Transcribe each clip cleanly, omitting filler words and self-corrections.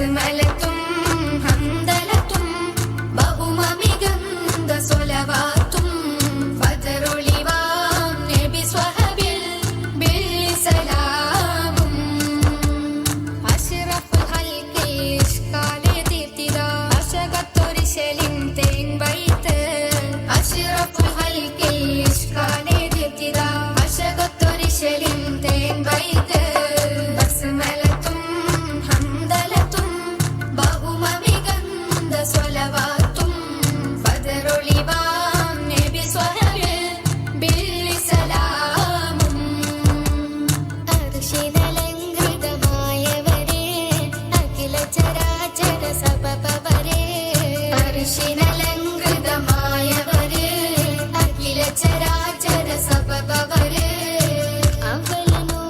ബസ്മലത്തും ഹംദലത്തും ബഹുമമികന്ത സ്വലവാത്തും ഫദറുളിവാം നബി സ്വഹബിൽ ബിൽ സലാമും അഷ്റഫുൽ ഹൽഖിൽ ഇഷ്കാലെ തീർത്തിതാ അശകത്തൊരിശലിൻ തേൻ വൈത്ത് അഷ്റഫുൽ ഹൽഖിൽ ഇഷ്കാലെ തീർത്തിതാ അശകത്തൊരിശലിൻ തേൻ വൈത്ത് ബസ്മലത്തും ഹംദലത്തും ബഹുമമികന്ത സ്വലവാത്തും ഫദറുളിവാം നബി സ്വഹബിൽ ബിൽ സലാമും അർശിനലങ്കൃതമായവരേ അഖില ചരാചര സബബവരേ അർശിനലങ്കൃതമായവരേ അഖില ചരാചര സബബവരേ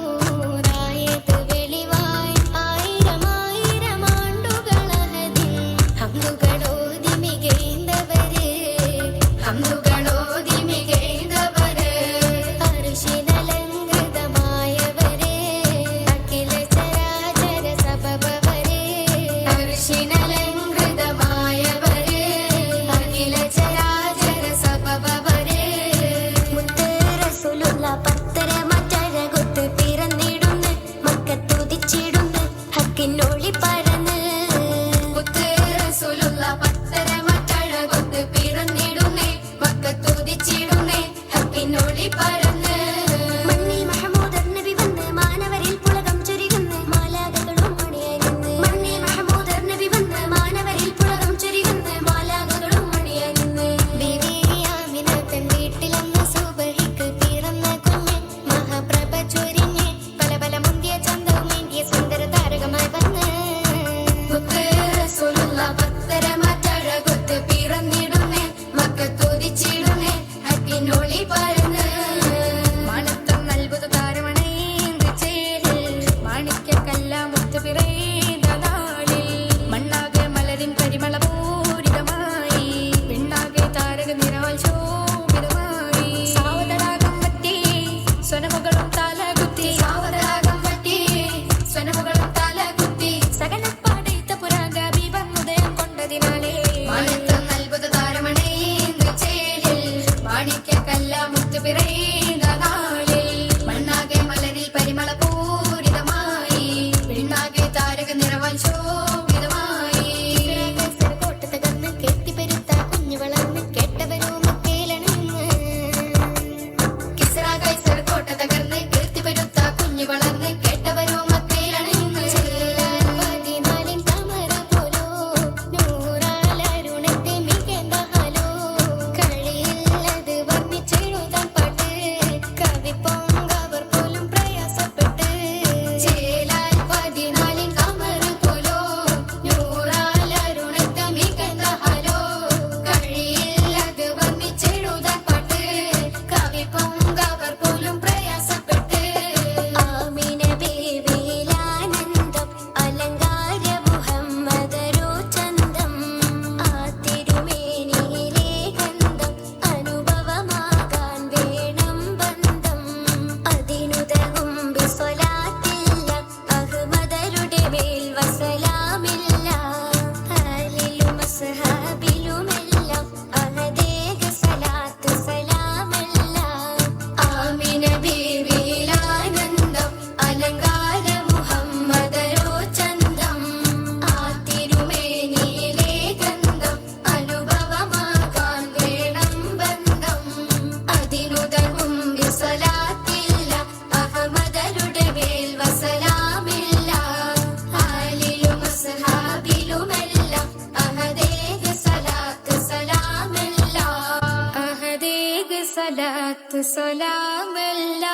അവലനൂറായത് വെളിവായി ആയിരമായിരം ആണ്ടുകളഹദിൽ ഹംദുകളോതി മികൈന്തവരേ ഹംദുകളോതി മികൈന്തവരേ അർശിനലങ്കൃതമായവരേ അഖില ചരാചര സബബവരേ അർശിനലങ്കൃതമായവരേ അഖില ചരാചര സബബവരേ മുത്ത് റസൂലുള്ള പത്തര മറ്റഴകൊത്ത് പിറന്നിടുന്ന് മക്കത്തുതിച്ചിടുന്ന് ഹക്കിനൊളി പരന്ന് മുത്ത് റസൂലുള്ള പത്തര മറ്റഴകൊത്ത് പിറന്നിടുന്നേ മക്കത്തുതിച്ചിടുന്നേ ഹക്കിനൊളി പരന്ന് മണ്ണി മഹമൂദർ നബി വന്ന് മാനവരിൽ പുളകം ചൊരികുന്ന് മാലാഖകളും മണിയണിന്ന് മണ്ണി മഹമൂദർ നബി വന്ന് മാനവരിൽ പുളകം ചൊരികുന്ന് മാലാഖകളും മണിയണിന്ന് ബീവി ആമിന തൻ വീട്ടിലന്ന് സുബഹിക്ക് പിറന്ന കുഞ്ഞ് മഹാപ്രഭ ചൊരിഞ്ഞ് പല പല മുന്തിയ ചന്തവുമേന്തിയ സുന്ദര താരകമായി വന്ന് മുത്ത് റസൂലുള്ള പത്തര മറ്റഴകൊത്ത് പിറന്നിടുന്നേ മക്കത്തുതിച്ചിടുന്നേ ഹക്കിനൊളി പരന്ന് മണത്തം അത്ഭുത താരമണേന്ത് ചേലിൽ മാണിക്യക്കല്ല മുത്ത് പിറന്ന നാളിൽ മണ്ണാകെ മലരിൻ പരിമള പൂരിതമായി പെണ്ണാകെ താരക നിറവാൽ ശോഭിതമായി സാവതരാഗം പറ്റി സ്വനമുകളും തലകുത്തി സാവതരാഗം പറ്റി സ്വനമുകളും തലകുത്തി സകല പാടയിത്ത പുരാഗാമി വന്നുദയം കൊണ്ടതിനാലേ മണത്തം അത്ഭുത താരമണേന്ത് ചേലിൽ മാണിക്യക്കല്ല മുത്ത് പിറന്ന നാളിൽ മണ്ണാകെ മലരിൽ പരിമള പൂരിതമായി പെണ്ണാകെ താരക നിറവാൽ ശോഭിതമായി കോട്ട തകർന്ന് കെട്ടിപ്പെരുത്ത കുഞ്ഞു വളർന്ന് കേട്ടവരും മക്കേലണിന്ന് കിസ്റ കൈസർ കോട്ട തകർന്ന് കീർത്തിപ്പെടുത്ത കുഞ്ഞു വളർന്ന് കേട്ടവരോ മക്കയിലണിന്ന് പതിനാലിൻ താമര പോലോ നൂറാലരുണത്തെ മികந்த ഹലോ കഴിയില്ലത് വർണ്ണിച്ചെഴുതാൻ പാട്ട് കവി പൊങ്കവർ പോലും പ്രയാസപ്പെട്ട് ചേലാൽ പതിനാലിൻ കമറ് പോലോ നൂറാലരുണത്ത മികந்த ഹലോ കഴിയില്ലത് വർണ്ണിച്ചെഴുതാൻ പാട്ട് കവി പൊങ്കവർ പോലും പ്രയാസപ്പെട്ട് ആമിന ബീവിയിലാനന്ദം അലങ്കാര മുഹമ്മദരോ ചന്തം ആ തിരുമേനിയിലെ ഗന്ധം അനുഭവമാകാൻ വേണം ബന്ധം അതിനുതകും ബിസ്വലാത്തില്ല അഹ്മദരുടെ മേൽ വസലാമില്ല ആലിലും അസ്ഹാബിലുമെല്ലാം അഹദേക സലാത്ത് സലാമല്ല ആമിന ബീവിയിലാനന്ദം അലങ്കാര മുഹമ്മദരോ ചന്തം ആ തിരുമേനിയിലെ ഗന്ധം അനുഭവമാകാൻ വേണം ബന്ധം അതിനുതകും വിസലാത്തില്ല അഹമ്മദരുടെ മേൽ വസലാമില്ല ആലിലും അസ്ഹാബിലുമെല്ലാം അഹദേക സലാത്ത് സലാമല്ല അഹദേക സലാത്ത് സലാമല്ല